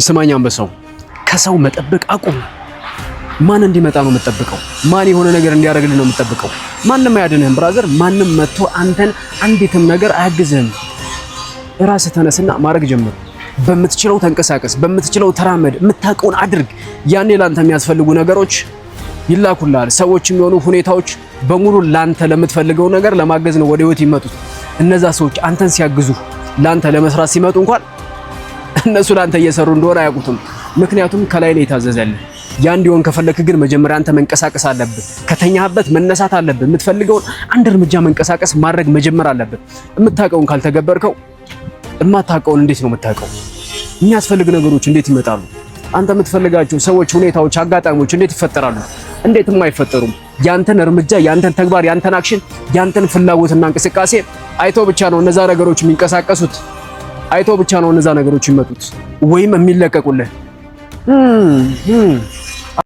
ስማኝ አንበሳው፣ ከሰው መጠበቅ አቁም። ማን እንዲመጣ ነው የምትጠብቀው? ማን የሆነ ነገር እንዲያደርግልህ ነው የምትጠብቀው? ማንም አያድንህም ብራዘር። ማንም መጥቶ አንተን አንዲትም ነገር አያግዝህም። ራስህ ተነስና ማድረግ ጀምር። በምትችለው ተንቀሳቀስ፣ በምትችለው ተራመድ፣ የምታውቀውን አድርግ። ያኔ ላንተ የሚያስፈልጉ ነገሮች ይላኩልሃል። ሰዎች የሚሆኑ ሁኔታዎች በሙሉ ላንተ ለምትፈልገው ነገር ለማገዝ ነው ወደ ህይወት ይመጡት። እነዛ ሰዎች አንተን ሲያግዙ ላንተ ለመስራት ሲመጡ እንኳን እነሱ ላንተ እየሰሩ እንደሆነ አያውቁትም። ምክንያቱም ከላይ ነው የታዘዘልህ። ያ እንዲሆን ከፈለክ ግን መጀመሪያ አንተ መንቀሳቀስ አለብህ። ከተኛህበት መነሳት አለብህ። የምትፈልገውን አንድ እርምጃ መንቀሳቀስ ማድረግ መጀመር አለብህ። የምታውቀውን ካልተገበርከው የማታውቀውን እንዴት ነው የምታውቀው? የሚያስፈልግ ነገሮች እንዴት ይመጣሉ? አንተ የምትፈልጋቸው ሰዎች፣ ሁኔታዎች፣ አጋጣሚዎች እንዴት ይፈጠራሉ? እንዴትም አይፈጠሩም። ያንተን እርምጃ፣ ያንተን ተግባር፣ ያንተን አክሽን፣ ያንተን ፍላጎትና እንቅስቃሴ አይቶ ብቻ ነው እነዛ ነገሮች የሚንቀሳቀሱት። አይቶ ብቻ ነው እነዛ ነገሮች ይመጡት ወይም የሚለቀቁልህ።